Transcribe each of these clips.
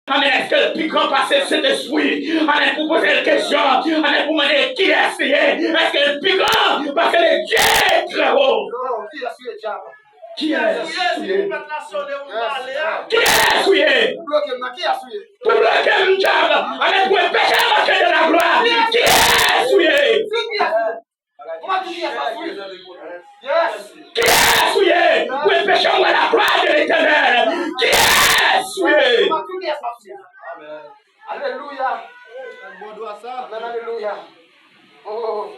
Amen. Est-ce que le plus grand passé cet esprit? Amen. Pour poser une question. Amen. Pour demander qui est-ce qui est? Est-ce que le plus grand? Parce que le Dieu est très haut. Qui est-ce qui est? Qui est-ce qui est? Pour bloquer le diable. Amen. Pour empêcher de marcher de la gloire. Qui est-ce qui est? Qui est-ce qui est? Pour empêcher la gloire de l'Éternel. Qui est-ce qui est? Alléluia. Amen, alléluia. Oh,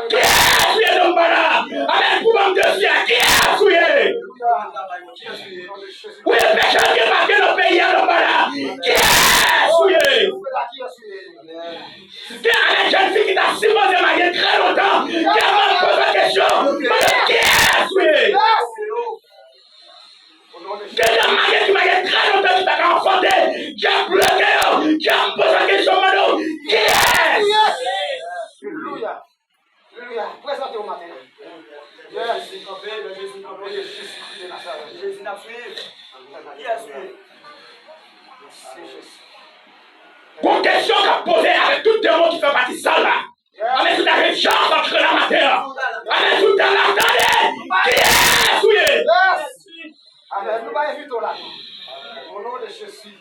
qui est dans le bas? Amen. Pour me dire qui est qui est? Oui, personne qui est marqué dans le pays dans le bas. Qui est qui est? Une jeune fille qui t'a supposé marier très longtemps. Qui a même posé la question. Qui est? Qui a marié qui marié très longtemps qui t'a enfanté. Qui a bloqué. Qui a posé la question. Qui est? Alléluia. Alléluia. Présentez au matin. Jésus n'a Une question qu'a posée avec tout le monde qui fait partie de ça là. Avec toute la région entre la matière. Avec toute la attendez. Qui est souillé? Amen. Nous allons inviter là. Au nom de Jésus.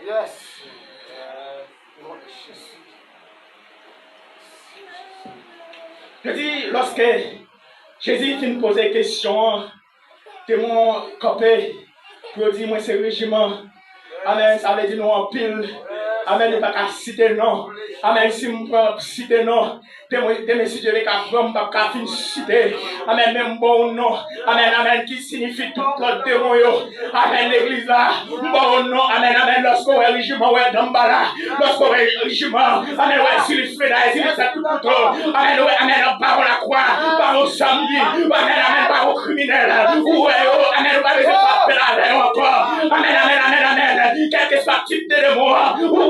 Yes. Au nom de Jésus. Je dis, lorsque Jésus finit de poser des questions, de mon copain, pour dire, moi, c'est le régiment. Amen, ça veut dire nous en pile. Amen, il n'y a pas qu'à citer non. Amen, si je peux citer non, de mes sujets avec un bon, pas qu'à citer. Amen, même bon nom. Amen, amen, qui signifie tout notre démon. Amen, l'église là. Bon nom, amen, amen, lorsqu'on est régiment, ouais, d'Ambala. Lorsqu'on est régiment, amen, ouais, si le fait là, si le fait tout couteau. Amen, ouais, amen, par la croix, par au samedi. Amen, amen, par au criminel. Ouais, amen, on va les faire la encore. Amen, amen, amen, amen. Quel que soit le type de démon,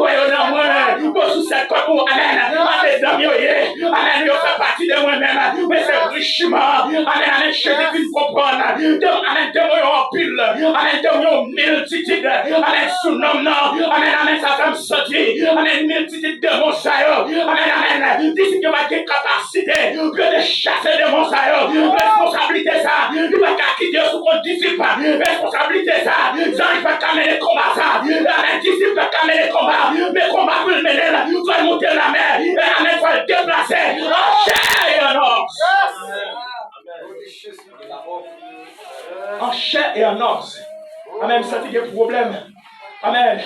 ouais, on a moins. Pour sous cette côte, amen, amen, amen, on fait partie de moi-même. Mais c'est richement, amen, amen, je te dis comprendre. Amen, démon en pile, amen, démon multitude, amen, sous nom, amen, amen, ça fait me sortir, amen, multitude de démons, amen, amen, d'ici que ma capacité, que de chasser des démons, responsabilité ça, il va quitter sous mon disciple, responsabilité ça, j'arrive pas à mener les combats, ça, amen, disciple pas à mener les combats, mes combats pour le mener, il faut monter la mer, amen, il faut le déplacer, en chair et en os. En chair et en os. Amen, ça c'est un problème. Amen,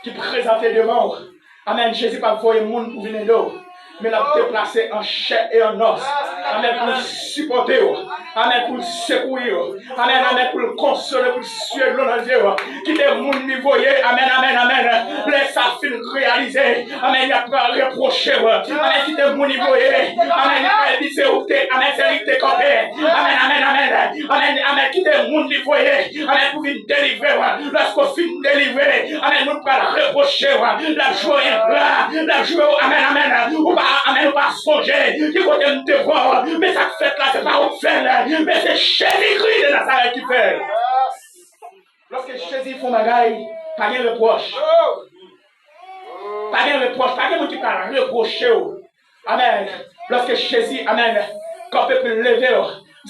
qui présentait devant. Amen, Jésus pas voyer le monde pour venir d'eau. Mais l'a déplacé en chair et en os. Amen, pour le supporter. Amen, pour le secourir. Amen, amen, pour le consoler, pour le suer de l'eau dans les yeux. Qui te monde niveaué. Amen, amen, amen. Laisse ça fin réaliser. Amen, il n'y a pas à reprocher. Amen, qui te monde niveaué. Amen, il n'y a pas à dire c'est où t'es. Amen, c'est où t'es campé. Amen, amen, amen. Amen, amen, qui te monde niveaué. Amen, pour venir délivrer. Lorsqu'on finit de délivrer. Amen, nous ne pas reprocher. La joie est là. La joie, amen, amen. Amen, on va songer, qui côté nous devoir, mais ça fait là, c'est pas on fait là, mais c'est Jésus-Christ de Nazareth qui fait. Lorsque Jésus fait bagaille, pas de reproche. Pas de reproche, pas de monde qui peut reprocher. Amen. Lorsque Jésus, amen, quand on peut lever,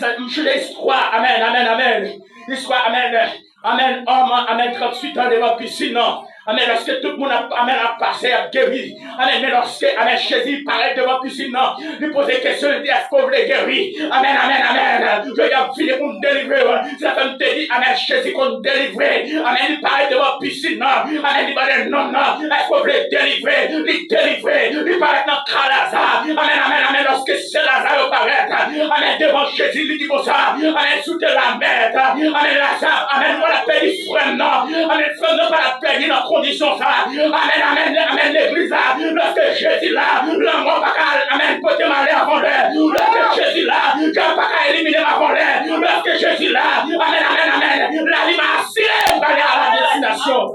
je l'histoire, amen, amen, amen. L'histoire, amen, amen, homme, amen, 38 ans devant piscine, non. Amen, lorsque tout le monde a passé, a guéri. Amen, mais lorsque, amen, Jésus paraît devant la piscine, non, lui pose des questions, il dit, est-ce qu'on veut guérir? Amen, amen, amen. Je vais finir pour me délivrer. Si la femme te dit, amen, Jésus qu'on délivrer. Amen, il paraît devant la piscine, non. Amen, il va dire, non, non, est-ce qu'on veut délivrer? Il délivrer. Il paraît dans Lazare. Amen, amen, amen, lorsque c'est Lazare paraît, amen, devant Jésus, il dit comme ça, amen, sous la mer, amen, Lazare, amen, on l'a perdu, frère, non. Amen, frère, non, pas la perdu, non. Condition ça, amen, amen, amen, l'église là, lorsque Jésus là, l'amour pas qu'à, amen, porter malheur avant l'heure, lorsque Jésus là, Dieu pas qu'à éliminer avant l'heure, lorsque Jésus là, amen, amen, amen, la vie m'a assuré pour aller à la destination.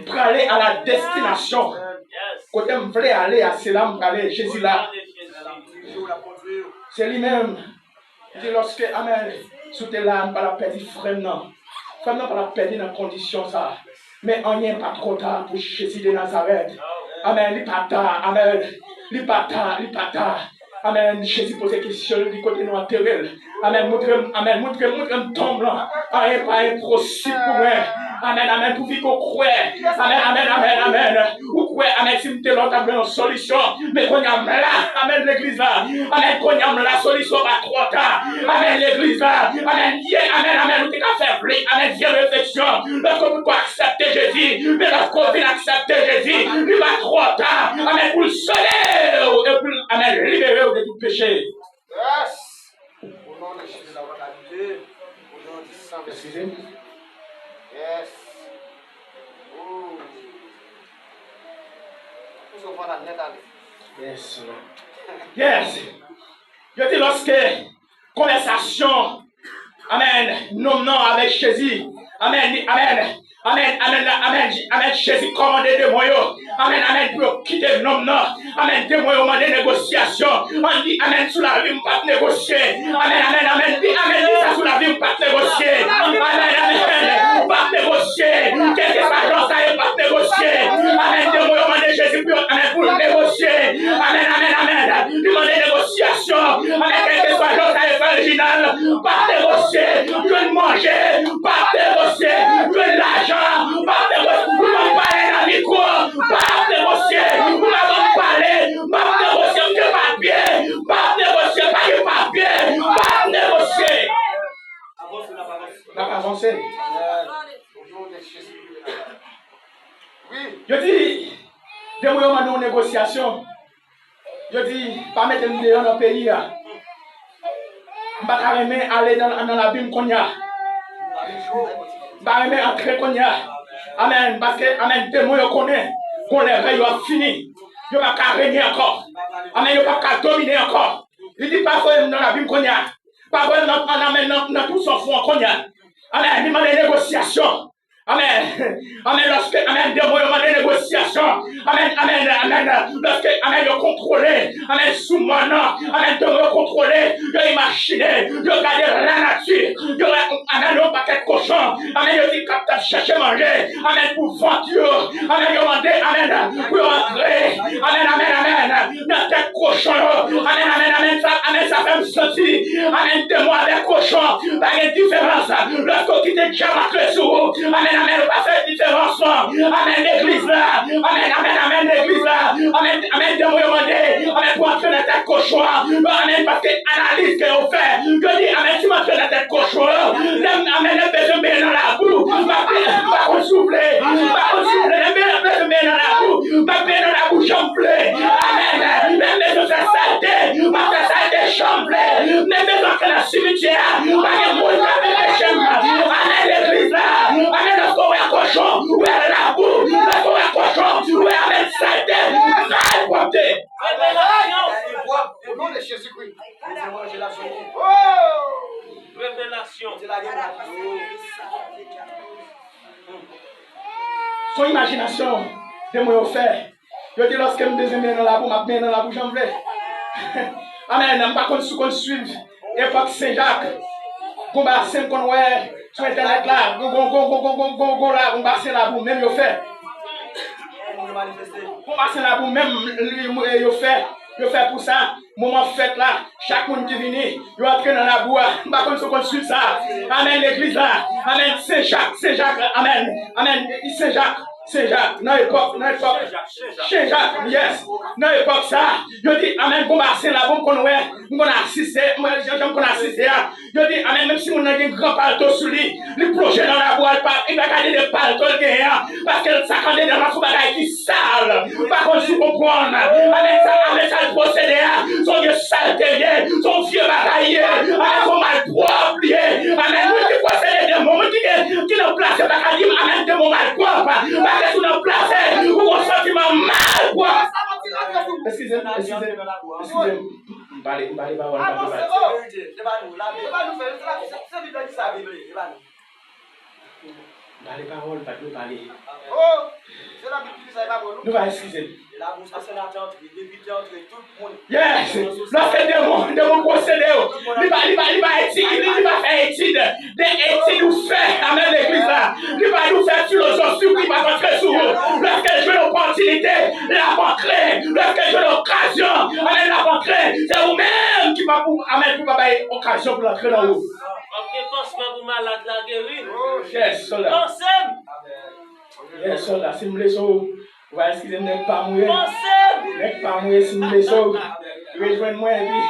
Pour aller à la destination, quand je voulais aller à cela, je aller Jésus là, c'est lui-même, il dit lorsque, amen, Sous tes larmes, pas la perdre, frère, non. Frère, non, pas la perdre dans condition ça. Mais on n'est pas trop tard pour Jésus de Nazareth. Amen, il pas tard, amen. Il pas tard, il pas tard. Amen, Jésus pose des questions du côté de notre terrain. Amen, montre-moi tombe là. Amen, pas impossible pour moi. Amen, amen, pour vivre qu'on croit. Amen, amen, amen, amen. Ou quoi, amen, si nous avons une solution. Mais qu'on y a là, amen, l'église là. Amen, qu'on y a la solution pas trop tard. Amen, l'église là. Amen, amen, amen, nous t'es faire blé. Amen, viens réflexion. Lorsque vous pouvez accepter Jésus, mais lorsque vous accepter Jésus, il va trop tard. Amen, pour le soleil. Et puis, amen, libérer de tout péché. Yes. Au nom de Jésus, la qualité. Au nom du sang de Jésus. Excusez-moi. Yes. Oh. Nous sommes la net allée. Yes. Yes. Je dis lorsque conversation, amen, non, avec Jésus, amen, amen. Amen, amen, amen, amen, Jésus commandé de moi, amen, amen, pour quitter l'homme, non, amen, de moi, on des négociations, on dit, amen, sous la vie, on pas négocier, amen, amen, amen, dit, amen, dit ça sous la vie, on pas négocier, amen, amen, on pas négocier, quelque chose, ça y pas négocier, amen, de moi, on dit Jésus, amen, pour négocier, amen, amen, amen, demander négociation, amen, quelque chose, ça y pas original, pas négocier, je veux manger, pas négocier, je veux l'argent. Vous m'en parlez dans le micro, pas négocier, vous m'en parlez, pas négocier de papier, pas négocier pas de papier, pas négocier. On va avancer. Oui. Je dis, de moi, on a une négociation. Je dis, pas mettre une dehors dans le pays. Je ne vais pas aller dans la bim qu'on y a. Bah, mais entrer qu'on y a. Amen. Parce que, amen, témoin, on connaît. Qu'on les règles ont fini. Il n'y a pas qu'à régner encore. Amen, il n'y a pas qu'à dominer encore. Il dit pas que dans la Bible qu'on y a. Pas que dans tout son fond qu'on y a. Amen, il demande des négociations. Amen. Amen. Lorsque, amen, des mouvements de négociation. Amen, amen, amen. Lorsque, amen, ils contrôlé. Amen, sous mon nom. Amen, de contrôler. Ils imaginer. Ils regarder la nature. Ils amen, ils paquet de cochon. Amen, ils disent capable chercher à manger. Amen, pour vendre. Amen, ils demandé. Amen, pour entrer. Amen, amen, amen. Dans tes cochons. Amen, amen, amen. Ça fait me sentir. Amen, de moi avec cochon. Pas de différence. Lorsque tu t'es déjà marqué sur vous. Amen. Amen, on va faire différence. Amen, l'église là. Amen, amen, amen, l'église là. Amen, amen, Dieu m'a demandé. Amen, pour entrer dans ta cochon. Amen, parce que analyse que vous faites. Je dis, amen, tu m'entres dans ta cochon. Amen, le besoin de dans la boue. Pas qu'on souffler. Pas qu'on souffler. Le besoin de dans la boue. Pas dans la bouche chamblée. Amen, le besoin de saleté. Pas de saleté chamblée. Le besoin de la cimetière. Pas de mouille Amen, l'église là. Amen. Lorsqu'on est cochon, où est la boue? Lorsqu'on est cochon, où est la saleté? Mal porté. Au nom de Jésus-Christ. Révélation. Son imagination, de moi faire. Je dis lorsque je me besoin dans la boue, je mets dans la bouche, j'en veux. Amen. Je ne sais pas qu'on suive. Époque Saint-Jacques. Combat Saint qu'on ouais. Sur internet là, go là, on passe la boue, même yo fait. On passe la boue, même lui yo fait pour ça. Moment fête là, chaque monde qui vient, yo entre dans la boue, pas comme ça qu'on suit ça. Amen l'église là. Amen Saint-Jacques, amen. Amen Saint-Jacques, dans l'époque, Saint-Jacques, yes, dans l'époque ça, je dis, amen, bon, c'est là, bon, qu'on a assisté, moi, j'aime qu'on a assisté, je dis, amen, même si on a un grand palto sur lui, le projet dans la boîte, il va garder des paltos, parce que ça, quand il est dans la bagaille qui sale, par contre, si vous comprenez, amen, ça, le procédé, son vieux saleté, son vieux bagaille, amen, son mal propre, amen, le procédé de mon, qui ne place pas, amen, de mon mal propre, parce que tu ne places ou un sentiment mal, quoi. Excusez-moi. Parlez. Pas les paroles, pas de parler. Oh, c'est la Bible qui dit ça, il va bon. Nous va excuser. La bouche à sénateur entre les députés, entre tout le monde. Yes! Lorsque démon procédé, il va faire étude. Des études nous fait, amen, l'église là. Il va nous faire philosophie, il va rentrer sur vous. Lorsque je veux l'opportunité, la rentrée. Lorsque je veux l'occasion, amen, la rentrée. C'est vous-même qui va pour, amen, pour avoir l'occasion pour l'entrer dans vous. Ok, pansement pour malade la guérir. Yes, soldat. Pensez! Yes, soldat. Si vous voulez ça, vous allez excuser, n'est pas mourir. Pensez! N'est pas mourir si vous voulez ça. Rejoignez-moi et puis,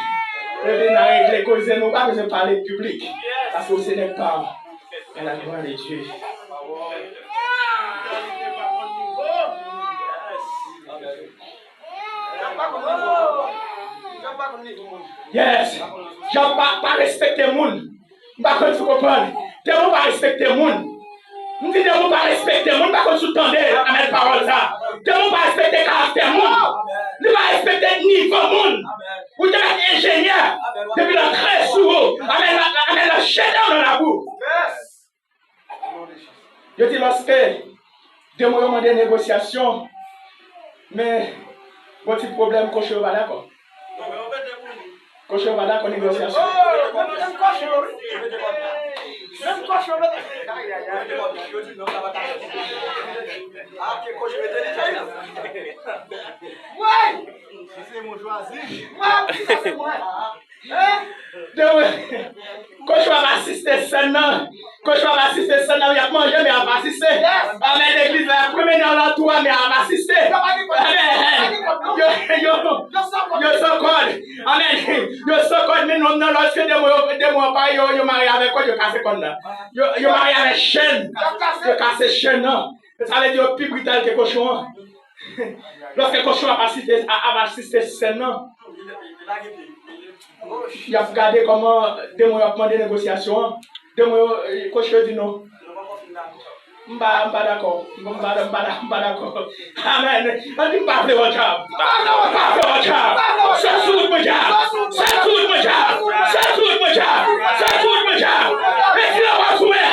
venez régler causer nous, pas besoin de parler public. Parce que ce n'est pas la gloire de Dieu. Yes. Je ne pas respecter les gens. Par contre, vous comprenez. Des gens pas respecter les gens. Nous disons des gens pas respecter les gens. Par contre, vous entendez à mes paroles ça. Des gens pas respecter le caractère des gens. Nous pas respecter le niveau des gens. Vous êtes ingénieur. Depuis l'entrée sous vous. Amen la chaîne dans la boue. Je dis lorsque des moments de négociation, mais votre problème, coach, va d'accord. Coach, va d'accord, négociation. C'est mon choisi. Coach va assister seulement. Coach va assister seulement. Il a mangé, mais il va assister. Amen. L'église va premier dans l'entour, mais il va assister. Amen. Yo so code. Amen. Yo so code. Mais non, lorsque des mois pas, yo marié avec quoi? Yo casse comme là. Yo marié avec chaîne. Yo casse chaîne, non. Ça veut dire plus brutal que cochon. Lorsque cochon va assister seulement. Il a regardé comment des mots ont demandé négociation. Des mots, coach dit non. Pas d'accord. Pas d'accord. Amen. On dit pas faire votre job. Pas faire votre job. C'est tout mon job. C'est tout mon job. C'est tout mon job. C'est tout mon job. Mais qui l'a pas soumis?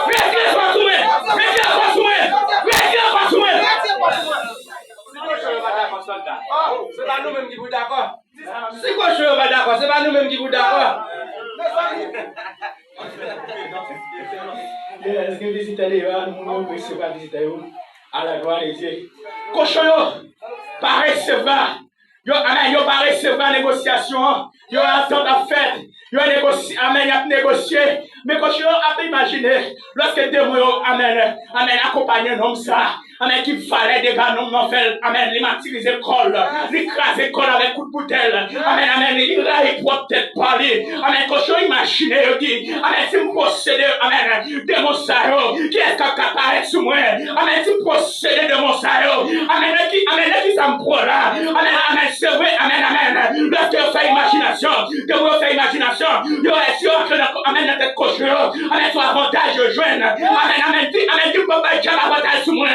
Mais qui l'a pas soumis? Mais qui l'a pas soumis? Mais qui l'a pas soumis? C'est pas nous-mêmes qui vous d'accord. Si quoi je pas d'accord, c'est pas nous-mêmes qui vous d'accord. Est-ce que visiter les gens, nous ne pouvons pas visiter à la gloire de Dieu. Cochon, pas recevoir. Yo pas recevoir négociation. Yo attend la fête. Yo négocier, amen, a négocier. Mais cochon a imaginer lorsque des mots amen accompagner un homme ça. Amen, qui fallait des gars non fait, amen, les martyriser le col, les craser le col avec coup de bouteille, amen, il a peut-être parler, amen, quand je imagine, amen, si vous possédez, amen, des mots qui est capable sur moi, amen, si vous possédez des mots amen, qui ça me prend là, amen, c'est vrai, amen, lorsque vous faites imagination, que vous faites imagination, vous êtes sûr que, amen, dans cette coche, amen, soit avantage de joindre, amen, tu peux pas dire l'avantage sur moi.